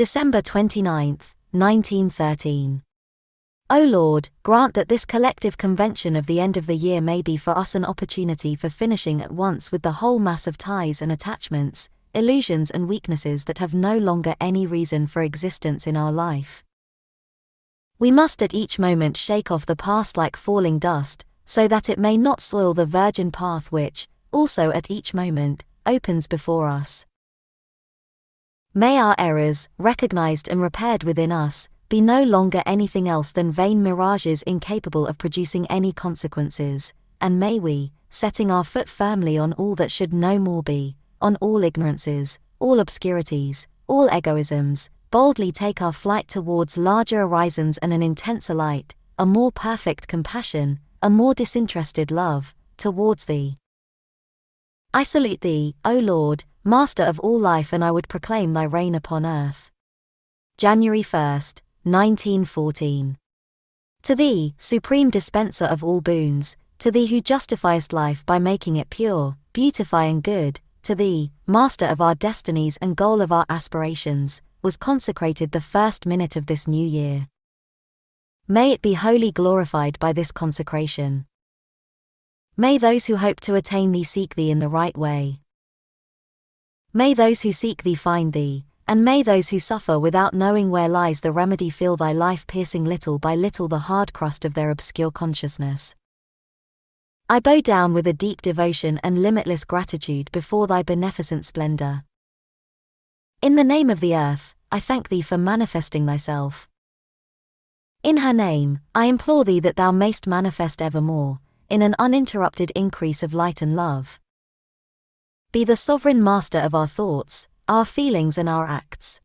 December 29th, 1913. O Lord, grant that this collective convention of the end of the year may be for us an opportunity for finishing at once with the whole mass of ties and attachments, illusions and weaknesses that have no longer any reason for existence in our life. We must at each moment shake off the past like falling dust, so that it may not soil the virgin path which, also at each moment, opens before us. May our errors, recognized and repaired within us, be no longer anything else than vain mirages incapable of producing any consequences, and may we, setting our foot firmly on all that should no more be, on all ignorances, all obscurities, all egoisms, boldly take our flight towards larger horizons and an intenser light, a more perfect compassion, a more disinterested love, towards Thee. I salute Thee, O Lord, Master of all life, and I would proclaim Thy reign upon earth. January 1st, 1914. To Thee, Supreme Dispenser of all boons, to Thee who justifiest life by making it pure, beautifying good, to Thee, Master of our destinies and goal of our aspirations, was consecrated the first minute of this new year. May it be wholly glorified by this consecration. May those who hope to attain Thee seek Thee in the right way. May those who seek Thee find Thee, and may those who suffer without knowing where lies the remedy feel Thy life piercing little by little the hard crust of their obscure consciousness. I bow down with a deep devotion and limitless gratitude before Thy beneficent splendor. In the name of the earth, I thank Thee for manifesting Thyself. In her name, I implore Thee that Thou mayst manifest evermore, in an uninterrupted increase of light and love. Be the sovereign master of our thoughts, our feelings and our acts.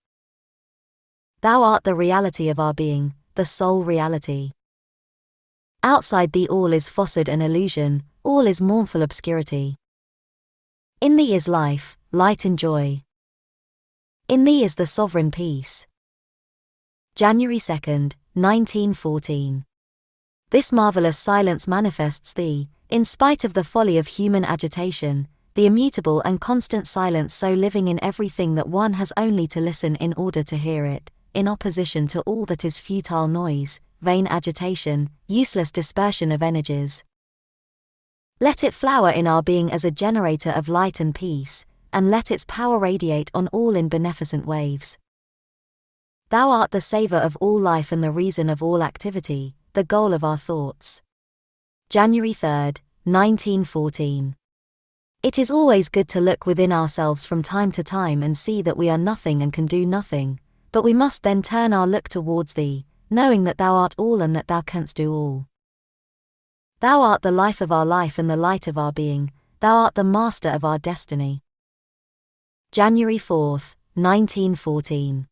Thou art the reality of our being, the sole reality. Outside Thee all is falsehood and illusion, all is mournful obscurity. In Thee is life, light and joy. In Thee is the sovereign peace. January 2nd, 1914. This marvelous silence manifests Thee, in spite of the folly of human agitation, the immutable and constant silence so living in everything that one has only to listen in order to hear it, in opposition to all that is futile noise, vain agitation, useless dispersion of energies. Let it flower in our being as a generator of light and peace, and let its power radiate on all in beneficent waves. Thou art the savor of all life and the reason of all activity, the goal of our thoughts. January 3rd, 1914. It is always good to look within ourselves from time to time and see that we are nothing and can do nothing, but we must then turn our look towards Thee, knowing that Thou art all and that Thou canst do all. Thou art the life of our life and the light of our being, Thou art the master of our destiny. January 4th, 1914.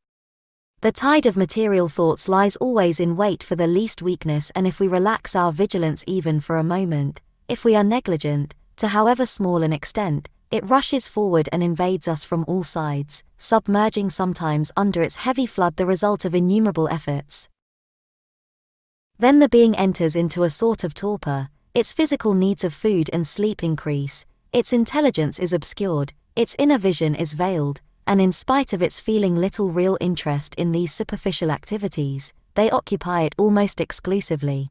The tide of material thoughts lies always in wait for the least weakness, and if we relax our vigilance even for a moment, if we are negligent, to however small an extent, it rushes forward and invades us from all sides, submerging sometimes under its heavy flood the result of innumerable efforts. Then the being enters into a sort of torpor, its physical needs of food and sleep increase, its intelligence is obscured, its inner vision is veiled, and in spite of its feeling little real interest in these superficial activities, they occupy it almost exclusively.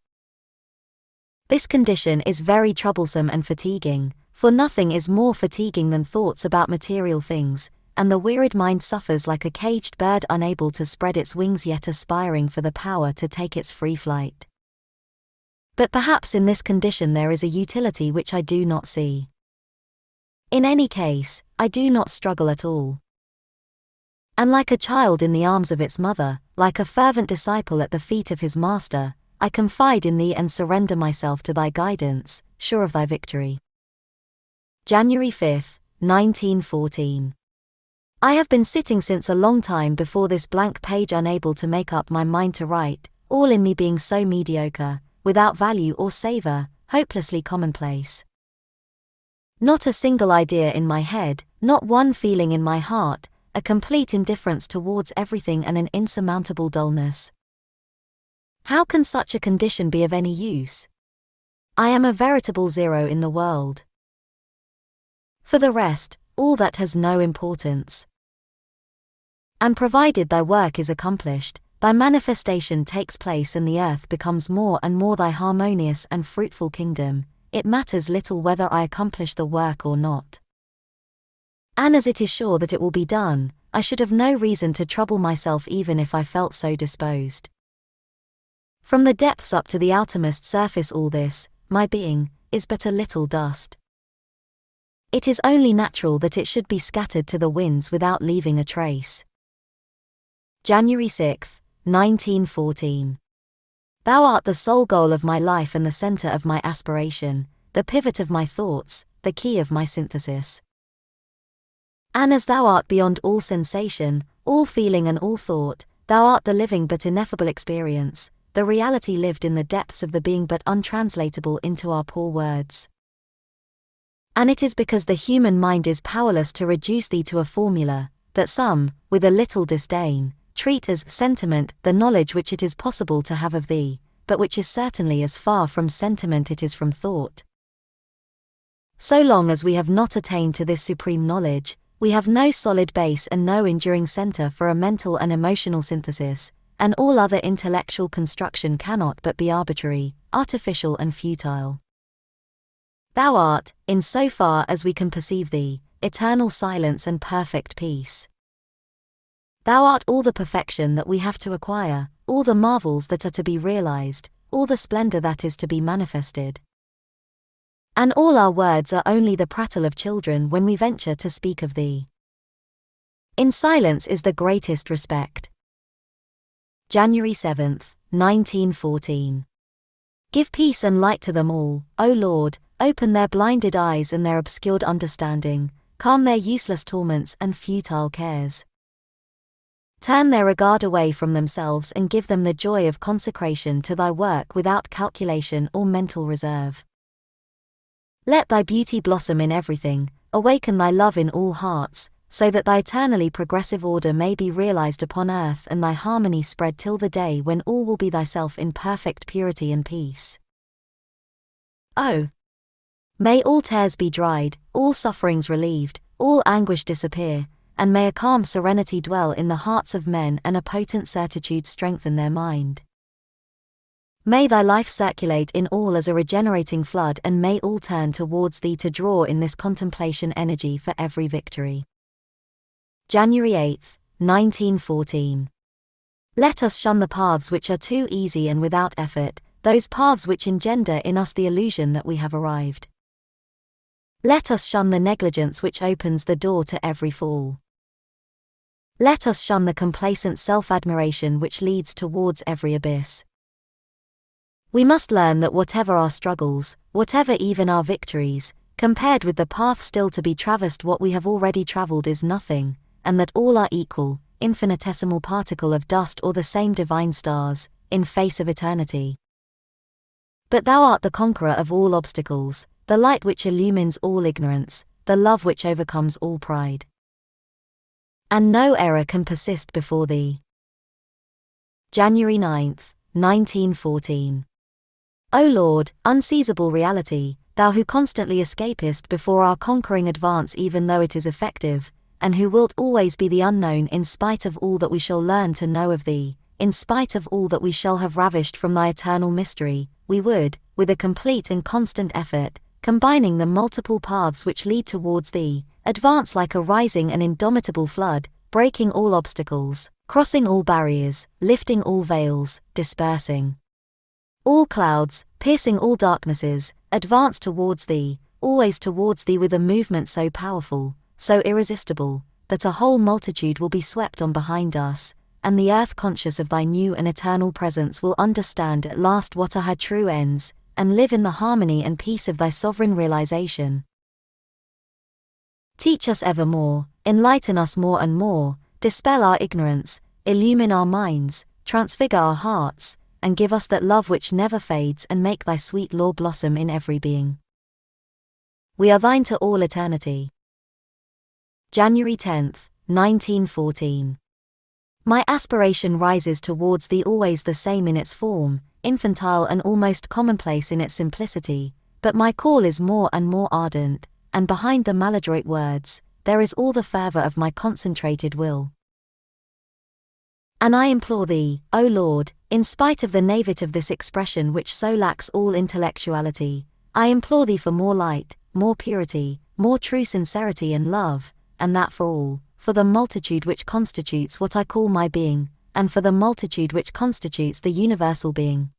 This condition is very troublesome and fatiguing, for nothing is more fatiguing than thoughts about material things, and the wearied mind suffers like a caged bird unable to spread its wings yet aspiring for the power to take its free flight. But perhaps in this condition there is a utility which I do not see. In any case, I do not struggle at all. And like a child in the arms of its mother, like a fervent disciple at the feet of his master, I confide in Thee and surrender myself to Thy guidance, sure of Thy victory. January 5th, 1914. I have been sitting since a long time before this blank page, unable to make up my mind to write, all in me being so mediocre, without value or savor, hopelessly commonplace. Not a single idea in my head, not one feeling in my heart, a complete indifference towards everything and an insurmountable dullness. How can such a condition be of any use? I am a veritable zero in the world. For the rest, all that has no importance. And provided thy work is accomplished, thy manifestation takes place and the earth becomes more and more thy harmonious and fruitful kingdom, it matters little whether I accomplish the work or not. And as it is sure that it will be done, I should have no reason to trouble myself even if I felt so disposed. From the depths up to the outermost surface all this, my being, is but a little dust. It is only natural that it should be scattered to the winds without leaving a trace. January 6, 1914. Thou art the sole goal of my life and the center of my aspiration, the pivot of my thoughts, the key of my synthesis. And as thou art beyond all sensation, all feeling and all thought, thou art the living but ineffable experience, the reality lived in the depths of the being but untranslatable into our poor words. And it is because the human mind is powerless to reduce thee to a formula, that some, with a little disdain, treat as sentiment the knowledge which it is possible to have of thee, but which is certainly as far from sentiment it is from thought. So long as we have not attained to this supreme knowledge, we have no solid base and no enduring center for a mental and emotional synthesis, and all other intellectual construction cannot but be arbitrary, artificial and futile. Thou art, in so far as we can perceive thee, eternal silence and perfect peace. Thou art all the perfection that we have to acquire, all the marvels that are to be realized, all the splendor that is to be manifested. And all our words are only the prattle of children when we venture to speak of thee. In silence is the greatest respect. January 7, 1914. Give peace and light to them all, O Lord, open their blinded eyes and their obscured understanding, calm their useless torments and futile cares. Turn their regard away from themselves and give them the joy of consecration to thy work without calculation or mental reserve. Let thy beauty blossom in everything, awaken thy love in all hearts, so that thy eternally progressive order may be realized upon earth and thy harmony spread till the day when all will be thyself in perfect purity and peace. Oh! May all tears be dried, all sufferings relieved, all anguish disappear, and may a calm serenity dwell in the hearts of men and a potent certitude strengthen their mind. May thy life circulate in all as a regenerating flood and may all turn towards thee to draw in this contemplation energy for every victory. January 8, 1914. Let us shun the paths which are too easy and without effort, those paths which engender in us the illusion that we have arrived. Let us shun the negligence which opens the door to every fall. Let us shun the complacent self-admiration which leads towards every abyss. We must learn that whatever our struggles, whatever even our victories, compared with the path still to be traversed what we have already traveled is nothing, and that all are equal, infinitesimal particle of dust or the same divine stars, in face of eternity. But thou art the conqueror of all obstacles, the light which illumines all ignorance, the love which overcomes all pride. And no error can persist before thee. January 9, 1914. O Lord, unseizable reality, thou who constantly escapest before our conquering advance even though it is effective, and who wilt always be the unknown in spite of all that we shall learn to know of thee, in spite of all that we shall have ravished from thy eternal mystery, we would, with a complete and constant effort, combining the multiple paths which lead towards thee, advance like a rising and indomitable flood, breaking all obstacles, crossing all barriers, lifting all veils, dispersing all clouds, piercing all darknesses, advance towards thee, always towards thee with a movement so powerful, so irresistible, that a whole multitude will be swept on behind us, and the earth conscious of thy new and eternal presence will understand at last what are her true ends, and live in the harmony and peace of thy sovereign realization. Teach us evermore, enlighten us more and more, dispel our ignorance, illumine our minds, transfigure our hearts, and give us that love which never fades and make thy sweet law blossom in every being. We are thine to all eternity. January 10, 1914. My aspiration rises towards thee always the same in its form, infantile and almost commonplace in its simplicity, but my call is more and more ardent, and behind the maladroit words, there is all the fervor of my concentrated will. And I implore thee, O Lord, in spite of the naivete of this expression which so lacks all intellectuality, I implore thee for more light, more purity, more true sincerity and love, and that for all, for the multitude which constitutes what I call my being, and for the multitude which constitutes the universal being.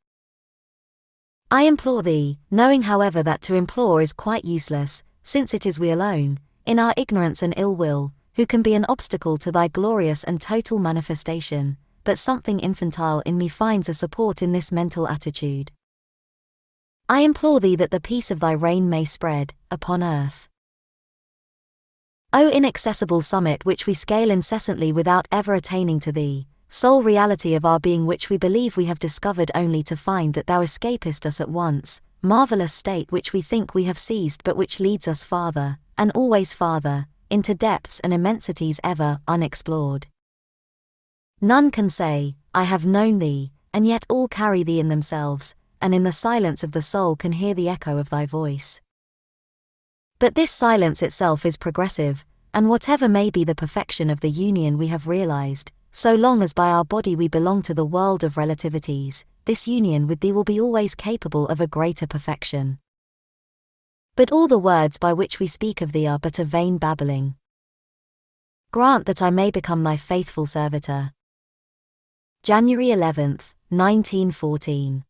I implore thee, knowing however that to implore is quite useless, since it is we alone, in our ignorance and ill will, who can be an obstacle to thy glorious and total manifestation, but something infantile in me finds a support in this mental attitude. I implore thee that the peace of thy reign may spread, upon earth. O inaccessible summit which we scale incessantly without ever attaining to thee, sole reality of our being which we believe we have discovered only to find that thou escapest us at once, marvelous state which we think we have seized but which leads us farther, and always farther, into depths and immensities ever unexplored. None can say, I have known thee, and yet all carry thee in themselves, and in the silence of the soul can hear the echo of thy voice. But this silence itself is progressive, and whatever may be the perfection of the union we have realized, so long as by our body we belong to the world of relativities, this union with thee will be always capable of a greater perfection. But all the words by which we speak of thee are but a vain babbling. Grant that I may become thy faithful servitor. January 11th, 1914.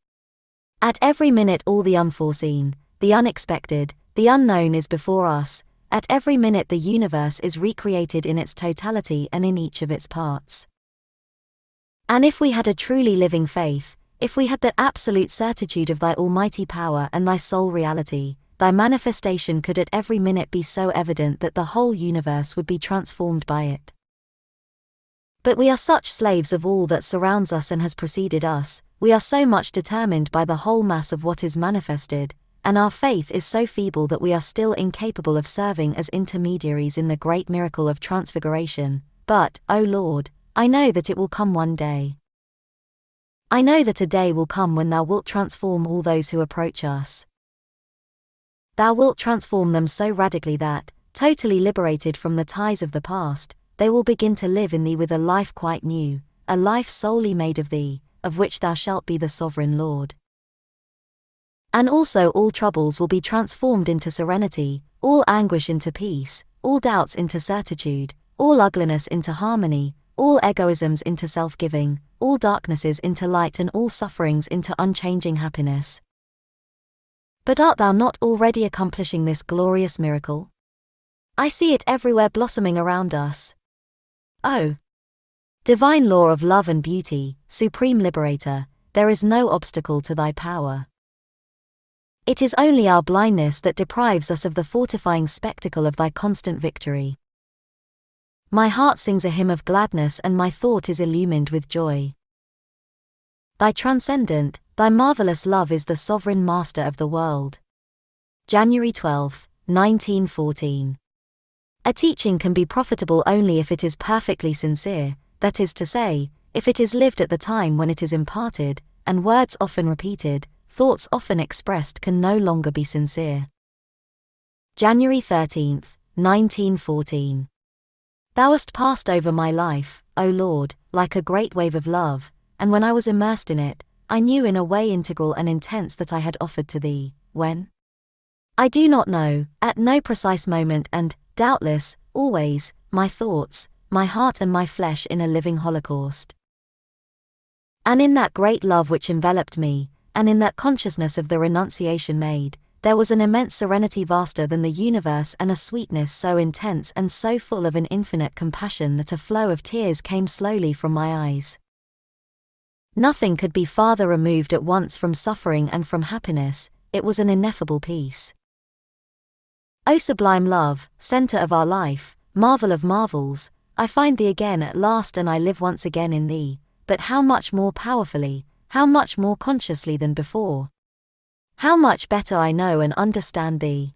At every minute all the unforeseen, the unexpected, the unknown is before us. At every minute the universe is recreated in its totality and in each of its parts. And if we had a truly living faith, if we had that absolute certitude of thy almighty power and thy sole reality, thy manifestation could at every minute be so evident that the whole universe would be transformed by it. But we are such slaves of all that surrounds us and has preceded us, we are so much determined by the whole mass of what is manifested, and our faith is so feeble that we are still incapable of serving as intermediaries in the great miracle of transfiguration. But, O Lord, I know that it will come one day. I know that a day will come when thou wilt transform all those who approach us. Thou wilt transform them so radically that, totally liberated from the ties of the past, they will begin to live in thee with a life quite new, a life solely made of thee, of which thou shalt be the sovereign Lord. And also all troubles will be transformed into serenity, all anguish into peace, all doubts into certitude, all ugliness into harmony, all egoisms into self-giving, all darknesses into light and all sufferings into unchanging happiness. But art thou not already accomplishing this glorious miracle? I see it everywhere blossoming around us. Oh! Divine law of love and beauty, supreme liberator, there is no obstacle to thy power. It is only our blindness that deprives us of the fortifying spectacle of thy constant victory. My heart sings a hymn of gladness and my thought is illumined with joy. Thy transcendent, thy marvelous love is the sovereign master of the world. January 12, 1914. A teaching can be profitable only if it is perfectly sincere, that is to say, if it is lived at the time when it is imparted, and words often repeated, thoughts often expressed can no longer be sincere. January 13, 1914. Thou hast passed over my life, O Lord, like a great wave of love, and when I was immersed in it, I knew in a way integral and intense that I had offered to thee, when? I do not know, at no precise moment and, doubtless, always, my thoughts, my heart and my flesh in a living holocaust. And in that great love which enveloped me, and in that consciousness of the renunciation made, there was an immense serenity vaster than the universe and a sweetness so intense and so full of an infinite compassion that a flow of tears came slowly from my eyes. Nothing could be farther removed at once from suffering and from happiness, it was an ineffable peace. O sublime love, center of our life, marvel of marvels, I find thee again at last and I live once again in thee, but how much more powerfully, how much more consciously than before. How much better I know and understand thee.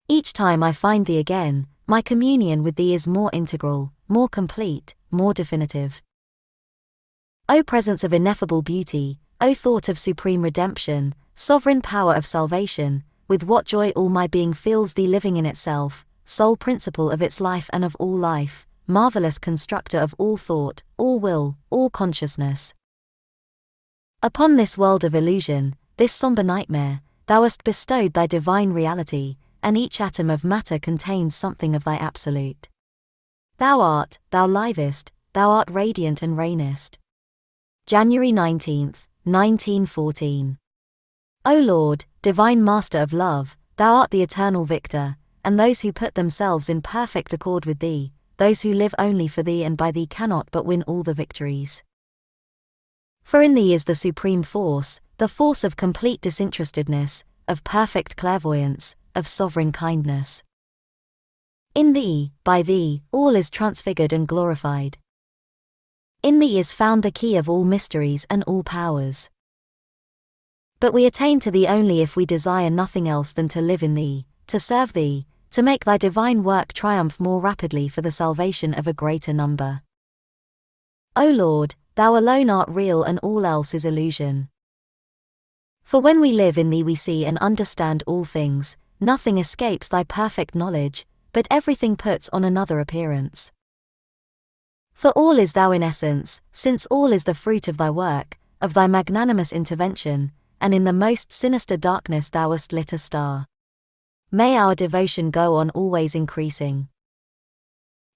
Each time I find thee again, my communion with thee is more integral, more complete, more definitive. O presence of ineffable beauty, O thought of supreme redemption, sovereign power of salvation, with what joy all my being feels thee living in itself, sole principle of its life and of all life, marvelous constructor of all thought, all will, all consciousness. Upon this world of illusion, this somber nightmare, thou hast bestowed thy divine reality, and each atom of matter contains something of thy absolute. Thou art, thou livest, thou art radiant and reignest. January 19, 1914. O Lord, divine Master of love, thou art the eternal victor, and those who put themselves in perfect accord with thee, those who live only for thee and by thee cannot but win all the victories. For in thee is the supreme force, the force of complete disinterestedness, of perfect clairvoyance, of sovereign kindness. In thee, by thee, all is transfigured and glorified. In thee is found the key of all mysteries and all powers. But we attain to thee only if we desire nothing else than to live in thee, to serve thee, to make thy divine work triumph more rapidly for the salvation of a greater number. O Lord, thou alone art real and all else is illusion. For when we live in thee we see and understand all things, nothing escapes thy perfect knowledge, but everything puts on another appearance. For all is thou in essence, since all is the fruit of thy work, of thy magnanimous intervention, and in the most sinister darkness thou hast lit a star. May our devotion go on always increasing.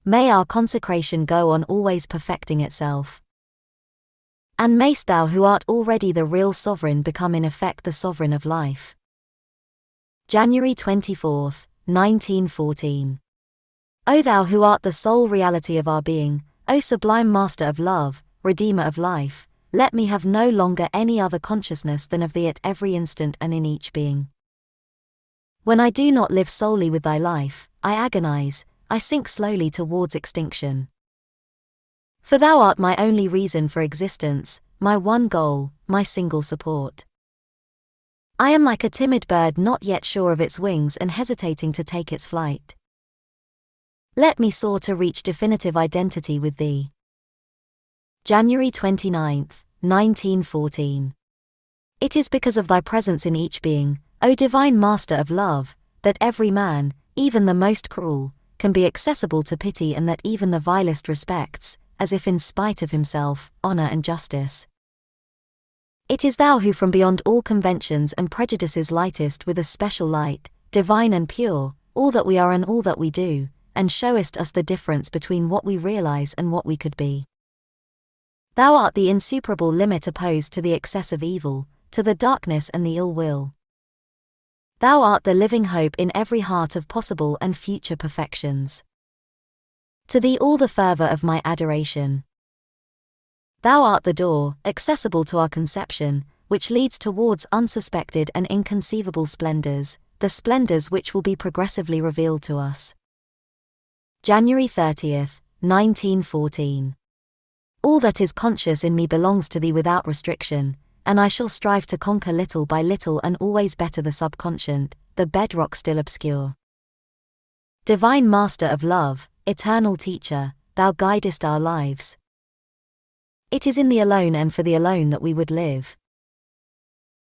May our consecration go on always perfecting itself. And mayst thou who art already the real sovereign become in effect the sovereign of life. January 24, 1914. O thou who art the sole reality of our being, O sublime Master of love, Redeemer of life, let me have no longer any other consciousness than of thee at every instant and in each being. When I do not live solely with thy life, I agonize, I sink slowly towards extinction. For thou art my only reason for existence, my one goal, my single support. I am like a timid bird not yet sure of its wings and hesitating to take its flight. Let me soar to reach definitive identity with thee. January 29, 1914. It is because of thy presence in each being, O divine Master of love, that every man, even the most cruel, can be accessible to pity and that even the vilest respects, as if in spite of himself, honor and justice. It is thou who from beyond all conventions and prejudices lightest with a special light, divine and pure, all that we are and all that we do, and showest us the difference between what we realize and what we could be. Thou art the insuperable limit opposed to the excess of evil, to the darkness and the ill will. Thou art the living hope in every heart of possible and future perfections. To thee all the fervor of my adoration. Thou art the door, accessible to our conception, which leads towards unsuspected and inconceivable splendors, the splendors which will be progressively revealed to us. January 30, 1914. All that is conscious in me belongs to thee without restriction, and I shall strive to conquer little by little and always better the subconscient, the bedrock still obscure. Divine Master of love, eternal teacher, thou guidest our lives. It is in thee alone and for thee alone that we would live.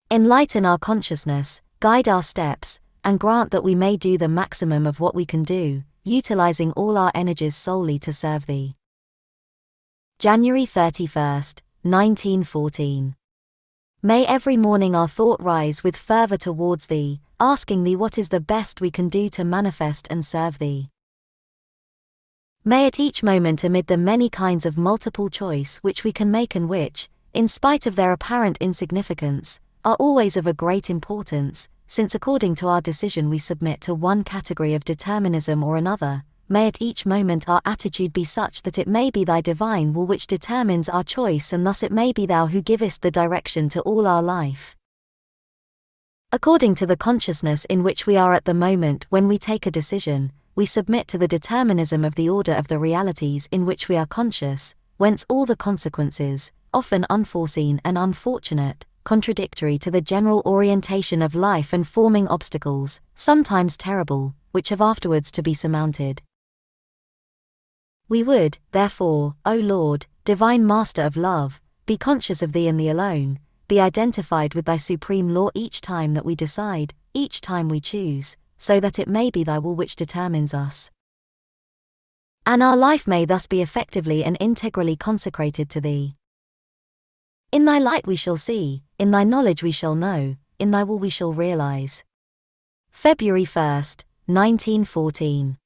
Enlighten our consciousness, guide our steps, and grant that we may do the maximum of what we can do, utilizing all our energies solely to serve thee. January 31, 1914. May every morning our thought rise with fervor towards thee, asking thee what is the best we can do to manifest and serve thee. May at each moment amid the many kinds of multiple choice which we can make and which, in spite of their apparent insignificance, are always of a great importance, since according to our decision we submit to one category of determinism or another, may at each moment our attitude be such that it may be thy divine will which determines our choice and thus it may be thou who givest the direction to all our life. According to the consciousness in which we are at the moment when we take a decision, we submit to the determinism of the order of the realities in which we are conscious, whence all the consequences, often unforeseen and unfortunate, contradictory to the general orientation of life and forming obstacles, sometimes terrible, which have afterwards to be surmounted. We would, therefore, O Lord, divine Master of love, be conscious of thee and thee alone, be identified with thy supreme law each time that we decide, each time we choose, so that it may be thy will which determines us. and our life may thus be effectively and integrally consecrated to thee. In thy light we shall see, in thy knowledge we shall know, in thy will we shall realize. February 1st, 1914.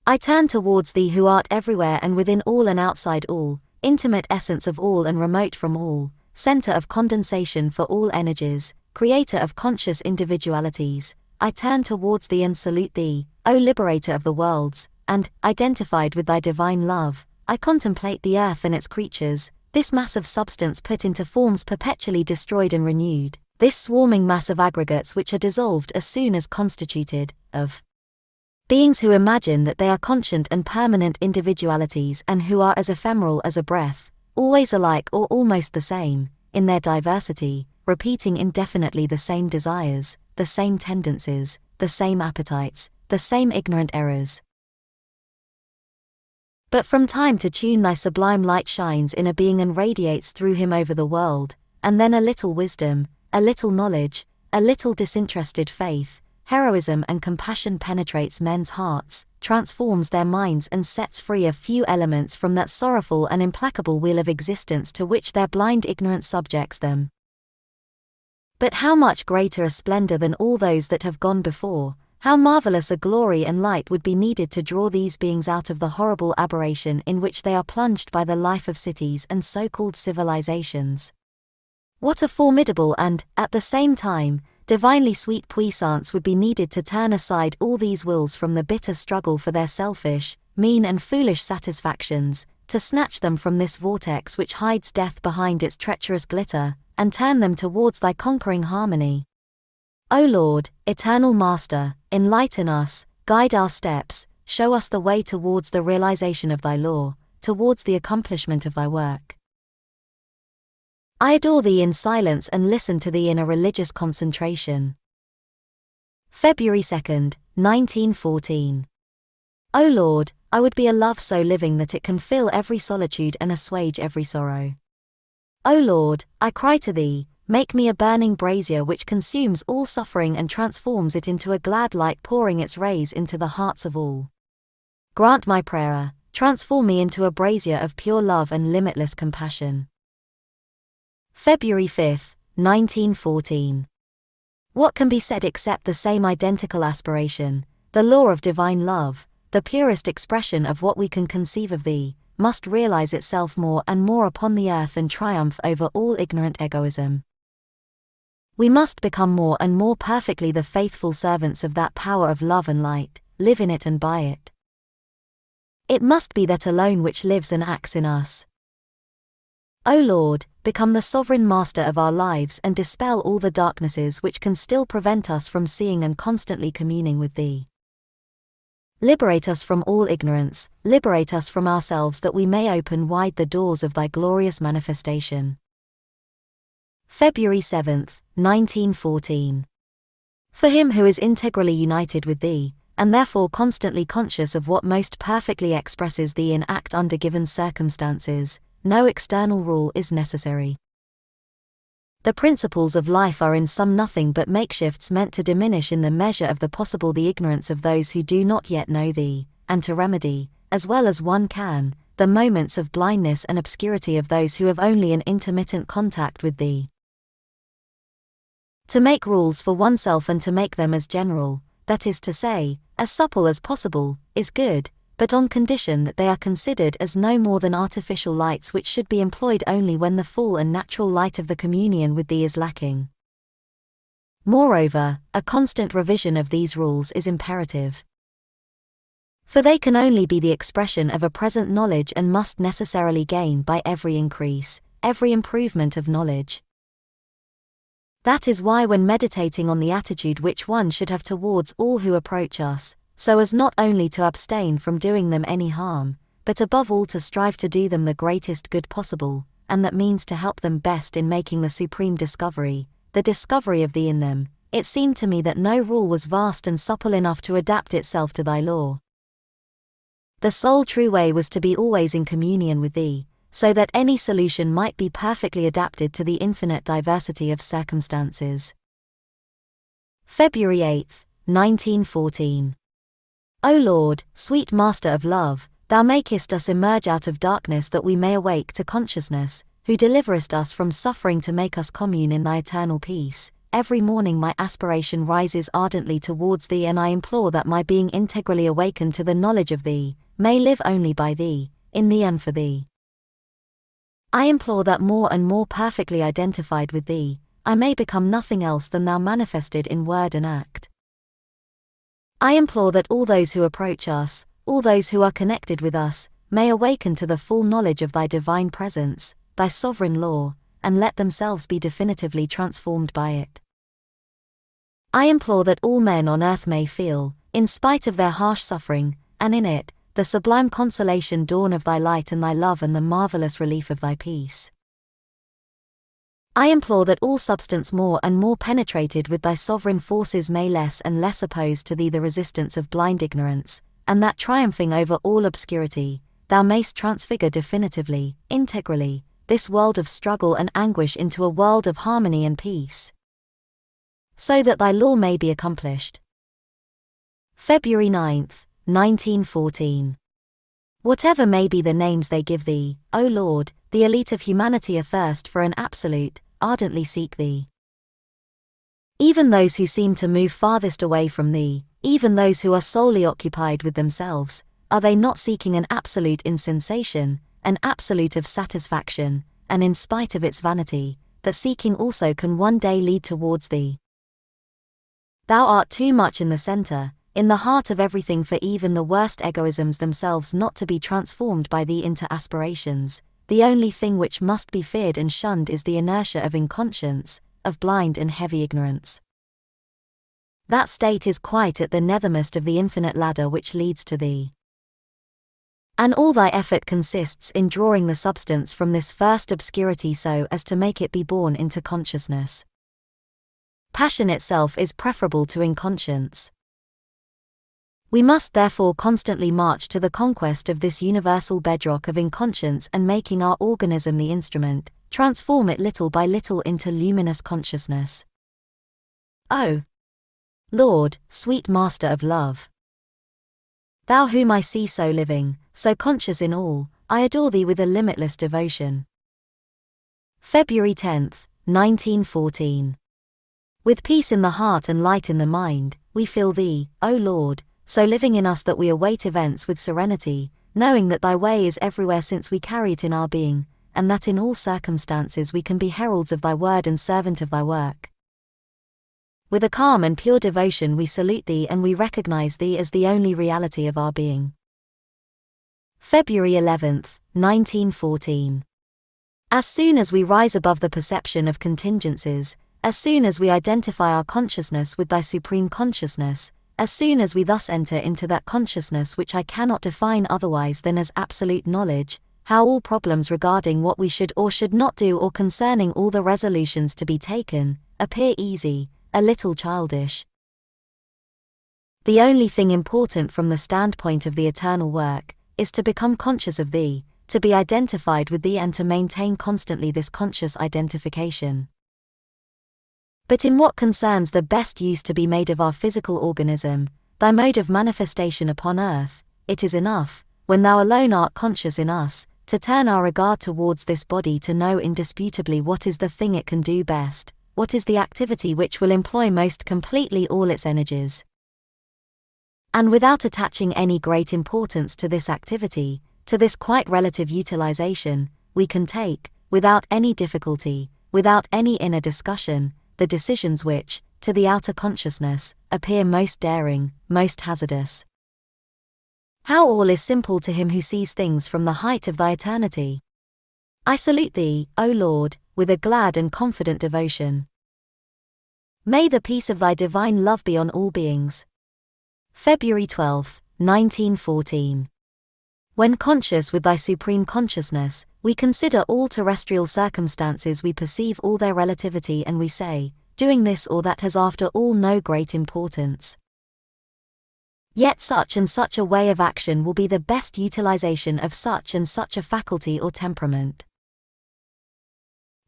I turn towards thee who art everywhere and within all and outside all, intimate essence of all and remote from all, center of condensation for all energies, creator of conscious individualities. I turn towards thee and salute thee, O liberator of the worlds, and, identified with thy divine love, I contemplate the earth and its creatures, this mass of substance put into forms perpetually destroyed and renewed, this swarming mass of aggregates which are dissolved as soon as constituted, of beings who imagine that they are conscient and permanent individualities and who are as ephemeral as a breath, always alike or almost the same, in their diversity, repeating indefinitely the same desires, the same tendencies, the same appetites, the same ignorant errors. But from time to tune thy sublime light shines in a being and radiates through him over the world, and then a little wisdom, a little knowledge, a little disinterested faith, heroism and compassion penetrates men's hearts, transforms their minds and sets free a few elements from that sorrowful and implacable wheel of existence to which their blind ignorance subjects them. But how much greater a splendor than all those that have gone before, how marvelous a glory and light would be needed to draw these beings out of the horrible aberration in which they are plunged by the life of cities and so-called civilizations. What a formidable and, at the same time, divinely sweet puissance would be needed to turn aside all these wills from the bitter struggle for their selfish, mean and foolish satisfactions, to snatch them from this vortex which hides death behind its treacherous glitter, and turn them towards thy conquering harmony. O Lord, eternal Master, enlighten us, guide our steps, show us the way towards the realization of thy law, towards the accomplishment of thy work. I adore thee in silence and listen to thee in a religious concentration. February 2nd, 1914. O Lord, I would be a love so living that it can fill every solitude and assuage every sorrow. O Lord, I cry to thee, make me a burning brazier which consumes all suffering and transforms it into a glad light pouring its rays into the hearts of all. Grant my prayer, transform me into a brazier of pure love and limitless compassion. February 5th, 1914. What can be said except the same identical aspiration, the law of divine love, the purest expression of what we can conceive of thee, must realize itself more and more upon the earth and triumph over all ignorant egoism. We must become more and more perfectly the faithful servants of that power of love and light, live in it and by it. It must be that alone which lives and acts in us. O Lord, become the sovereign master of our lives and dispel all the darknesses which can still prevent us from seeing and constantly communing with thee. Liberate us from all ignorance, liberate us from ourselves that we may open wide the doors of thy glorious manifestation. February 7th, 1914. For him who is integrally united with thee, and therefore constantly conscious of what most perfectly expresses thee in act under given circumstances, no external rule is necessary. The principles of life are in some nothing but makeshifts meant to diminish in the measure of the possible the ignorance of those who do not yet know thee, and to remedy, as well as one can, the moments of blindness and obscurity of those who have only an intermittent contact with thee. To make rules for oneself and to make them as general, that is to say, as supple as possible, is good, but on condition that they are considered as no more than artificial lights which should be employed only when the full and natural light of the communion with thee is lacking. Moreover, a constant revision of these rules is imperative. For they can only be the expression of a present knowledge and must necessarily gain by every increase, every improvement of knowledge. That is why when meditating on the attitude which one should have towards all who approach us, so as not only to abstain from doing them any harm, but above all to strive to do them the greatest good possible, and that means to help them best in making the supreme discovery, the discovery of thee in them, it seemed to me that no rule was vast and supple enough to adapt itself to thy law. The sole true way was to be always in communion with thee, so that any solution might be perfectly adapted to the infinite diversity of circumstances. February 8th, 1914. O Lord, sweet Master of love, thou makest us emerge out of darkness that we may awake to consciousness, who deliverest us from suffering to make us commune in thy eternal peace. Every morning my aspiration rises ardently towards thee, and I implore that my being integrally awakened to the knowledge of thee, may live only by thee, in thee and for thee. I implore that more and more perfectly identified with thee, I may become nothing else than thou manifested in word and act. I implore that all those who approach us, all those who are connected with us, may awaken to the full knowledge of thy divine presence, thy sovereign law, and let themselves be definitively transformed by it. I implore that all men on earth may feel, in spite of their harsh suffering, and in it, the sublime consolation dawn of thy light and thy love and the marvelous relief of thy peace. I implore that all substance more and more penetrated with thy sovereign forces may less and less oppose to thee the resistance of blind ignorance, and that triumphing over all obscurity, thou mayst transfigure definitively, integrally, this world of struggle and anguish into a world of harmony and peace, so that thy law may be accomplished. February 9th, 1914. Whatever may be the names they give thee, O Lord, the elite of humanity athirst for an absolute, ardently seek thee. Even those who seem to move farthest away from thee, even those who are solely occupied with themselves, are they not seeking an absolute in sensation, an absolute of satisfaction, and in spite of its vanity, that seeking also can one day lead towards thee? Thou art too much in the center, in the heart of everything for even the worst egoisms themselves not to be transformed by thee into aspirations. The only thing which must be feared and shunned is the inertia of inconscience, of blind and heavy ignorance. That state is quite at the nethermost of the infinite ladder which leads to thee. And all thy effort consists in drawing the substance from this first obscurity so as to make it be born into consciousness. Passion itself is preferable to inconscience. We must therefore constantly march to the conquest of this universal bedrock of inconscience and making our organism the instrument, transform it little by little into luminous consciousness. O Lord, sweet Master of love, thou whom I see so living, so conscious in all, I adore thee with a limitless devotion. February 10th, 1914. With peace in the heart and light in the mind, we feel thee, O Lord, so living in us that we await events with serenity, knowing that thy way is everywhere since we carry it in our being, and that in all circumstances we can be heralds of thy word and servant of thy work. With a calm and pure devotion we salute thee and we recognize thee as the only reality of our being. February 11th, 1914. As soon as we rise above the perception of contingencies, as soon as we identify our consciousness with thy supreme consciousness, as soon as we thus enter into that consciousness which I cannot define otherwise than as absolute knowledge, how all problems regarding what we should or should not do or concerning all the resolutions to be taken, appear easy, a little childish. The only thing important from the standpoint of the eternal work, is to become conscious of thee, to be identified with thee and to maintain constantly this conscious identification. But in what concerns the best use to be made of our physical organism, thy mode of manifestation upon earth, it is enough, when thou alone art conscious in us, to turn our regard towards this body to know indisputably what is the thing it can do best, what is the activity which will employ most completely all its energies. And without attaching any great importance to this activity, to this quite relative utilization, we can take, without any difficulty, without any inner discussion, the decisions which, to the outer consciousness, appear most daring, most hazardous. How all is simple to him who sees things from the height of thy eternity. I salute thee, O Lord, with a glad and confident devotion. May the peace of thy divine love be on all beings. February 12th, 1914. When conscious with thy supreme consciousness, we consider all terrestrial circumstances, we perceive all their relativity, and we say, doing this or that has after all no great importance. Yet such and such a way of action will be the best utilization of such and such a faculty or temperament.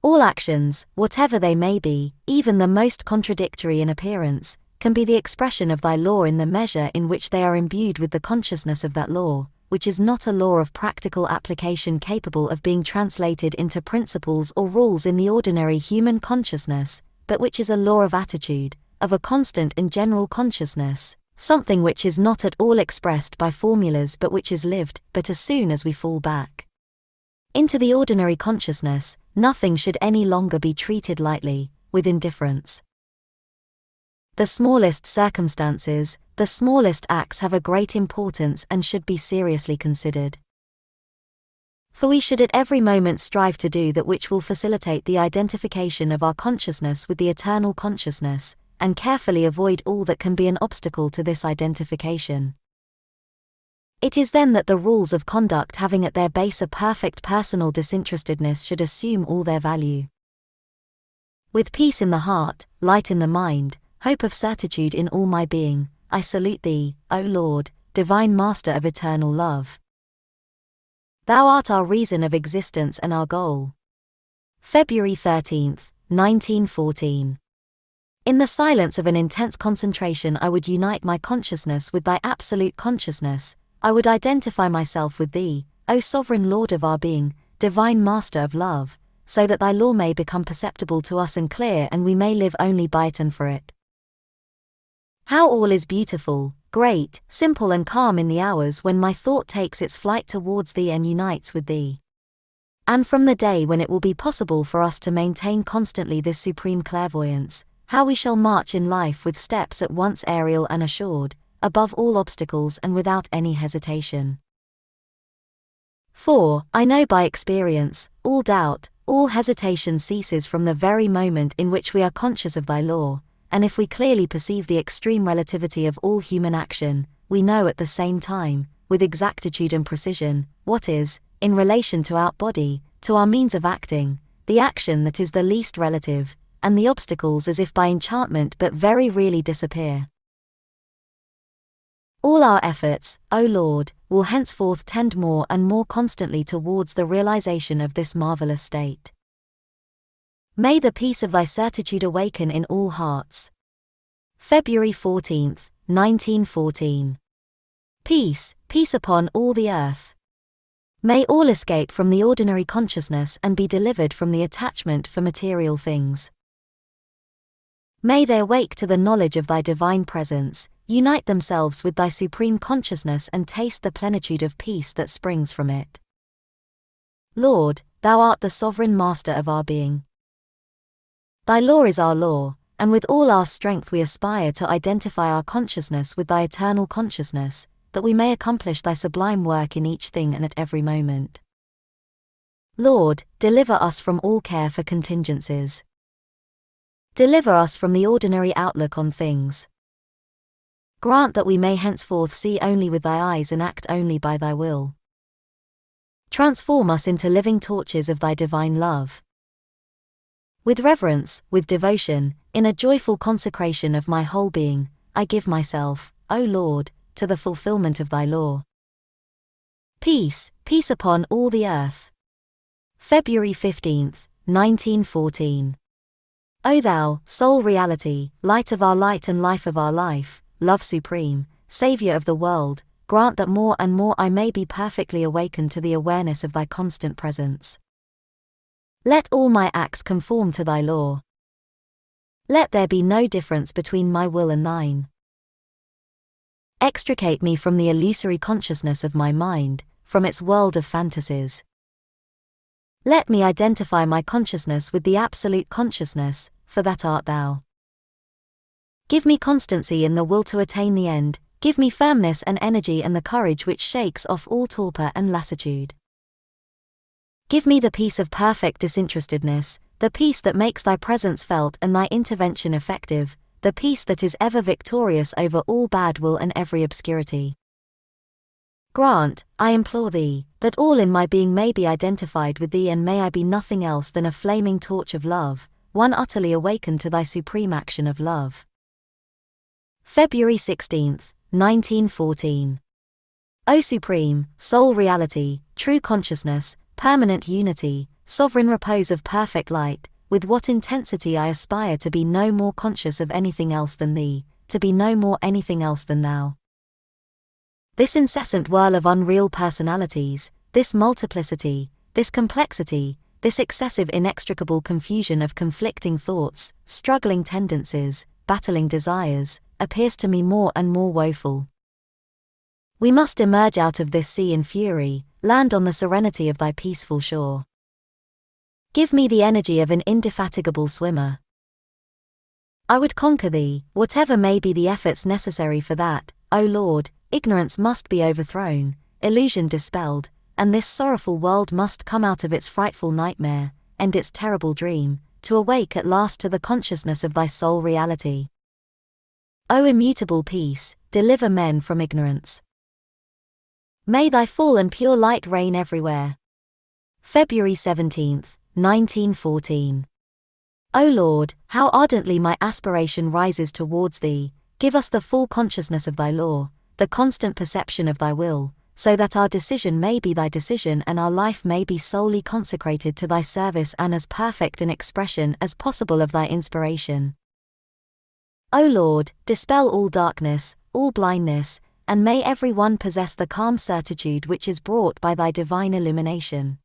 All actions, whatever they may be, even the most contradictory in appearance, can be the expression of thy law in the measure in which they are imbued with the consciousness of that law, which is not a law of practical application capable of being translated into principles or rules in the ordinary human consciousness, but which is a law of attitude, of a constant and general consciousness, something which is not at all expressed by formulas but which is lived. But as soon as we fall back into the ordinary consciousness, nothing should any longer be treated lightly, with indifference. The smallest circumstances, the smallest acts have a great importance and should be seriously considered. For we should at every moment strive to do that which will facilitate the identification of our consciousness with the eternal consciousness, and carefully avoid all that can be an obstacle to this identification. It is then that the rules of conduct, having at their base a perfect personal disinterestedness, should assume all their value. With peace in the heart, light in the mind, hope of certitude in all my being, I salute thee, O Lord, divine Master of eternal love. Thou art our reason of existence and our goal. February 13th, 1914. In the silence of an intense concentration I would unite my consciousness with thy absolute consciousness. I would identify myself with thee, O sovereign Lord of our being, divine Master of love, so that thy law may become perceptible to us and clear, and we may live only by it and for it. How all is beautiful, great, simple and calm in the hours when my thought takes its flight towards thee and unites with thee. And from the day when it will be possible for us to maintain constantly this supreme clairvoyance, how we shall march in life with steps at once aerial and assured, above all obstacles and without any hesitation. For, I know by experience, all doubt, all hesitation ceases from the very moment in which we are conscious of thy law, and if we clearly perceive the extreme relativity of all human action, we know at the same time, with exactitude and precision, what is, in relation to our body, to our means of acting, the action that is the least relative, and the obstacles as if by enchantment but very really disappear. All our efforts, O Lord, will henceforth tend more and more constantly towards the realization of this marvelous state. May the peace of thy certitude awaken in all hearts. February 14th, 1914. Peace, peace upon all the earth. May all escape from the ordinary consciousness and be delivered from the attachment for material things. May they awake to the knowledge of thy divine presence, unite themselves with thy supreme consciousness and taste the plenitude of peace that springs from it. Lord, thou art the sovereign Master of our being. Thy law is our law, and with all our strength we aspire to identify our consciousness with thy eternal consciousness, that we may accomplish thy sublime work in each thing and at every moment. Lord, deliver us from all care for contingencies. Deliver us from the ordinary outlook on things. Grant that we may henceforth see only with thy eyes and act only by thy will. Transform us into living torches of thy divine love. With reverence, with devotion, in a joyful consecration of my whole being, I give myself, O Lord, to the fulfillment of thy law. Peace, peace upon all the earth. February 15th, 1914. O thou, sole reality, light of our light and life of our life, love supreme, Saviour of the world, grant that more and more I may be perfectly awakened to the awareness of thy constant presence. Let all my acts conform to thy law. Let there be no difference between my will and thine. Extricate me from the illusory consciousness of my mind, from its world of fantasies. Let me identify my consciousness with the absolute consciousness, for that art thou. Give me constancy in the will to attain the end, give me firmness and energy and the courage which shakes off all torpor and lassitude. Give me the peace of perfect disinterestedness, the peace that makes thy presence felt and thy intervention effective, the peace that is ever victorious over all bad will and every obscurity. Grant, I implore thee, that all in my being may be identified with thee, and may I be nothing else than a flaming torch of love, one utterly awakened to thy supreme action of love. February 16th, 1914. O supreme, sole reality, true consciousness, permanent unity, sovereign repose of perfect light, with what intensity I aspire to be no more conscious of anything else than thee, to be no more anything else than thou. This incessant whirl of unreal personalities, this multiplicity, this complexity, this excessive inextricable confusion of conflicting thoughts, struggling tendencies, battling desires, appears to me more and more woeful. We must emerge out of this sea in fury, land on the serenity of thy peaceful shore. Give me the energy of an indefatigable swimmer. I would conquer thee, whatever may be the efforts necessary for that, O Lord. Ignorance must be overthrown, illusion dispelled, and this sorrowful world must come out of its frightful nightmare, end its terrible dream, to awake at last to the consciousness of thy sole reality. O immutable peace, deliver men from ignorance. May thy full and pure light reign everywhere. February 17, 1914. O Lord, how ardently my aspiration rises towards thee, give us the full consciousness of thy law, the constant perception of thy will, so that our decision may be thy decision and our life may be solely consecrated to thy service and as perfect an expression as possible of thy inspiration. O Lord, dispel all darkness, all blindness, and may every one possess the calm certitude which is brought by thy divine illumination.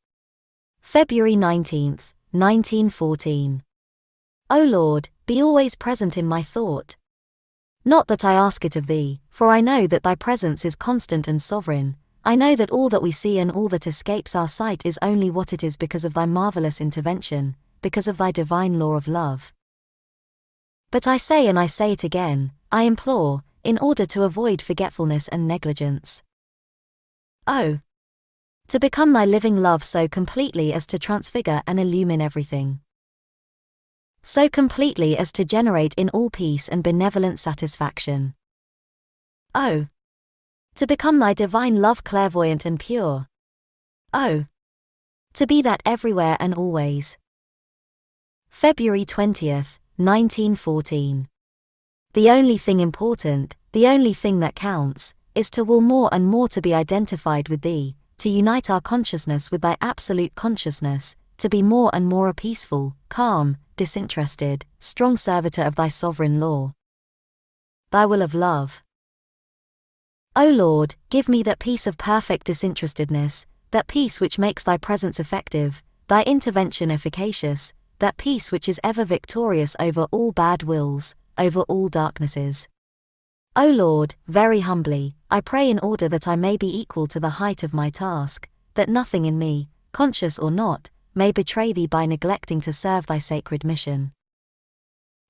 February 19, 1914. O Lord, be always present in my thought. Not that I ask it of thee, for I know that thy presence is constant and sovereign. I know that all that we see and all that escapes our sight is only what it is because of thy marvelous intervention, because of thy divine law of love. But I say, and I say it again, I implore, in order to avoid forgetfulness and negligence. Oh! To become thy living love so completely as to transfigure and illumine everything. So completely as to generate in all peace and benevolent satisfaction. Oh! To become thy divine love clairvoyant and pure. Oh! To be that everywhere and always. February 20th, 1914. The only thing important, the only thing that counts, is to will more and more to be identified with thee, to unite our consciousness with thy absolute consciousness, to be more and more a peaceful, calm, disinterested, strong servitor of thy sovereign law. Thy will of love. O Lord, give me that peace of perfect disinterestedness, that peace which makes thy presence effective, thy intervention efficacious, that peace which is ever victorious over all bad wills, over all darknesses. O Lord, very humbly, I pray in order that I may be equal to the height of my task, that nothing in me, conscious or not, may betray thee by neglecting to serve thy sacred mission.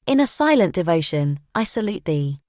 In a silent devotion, I salute thee.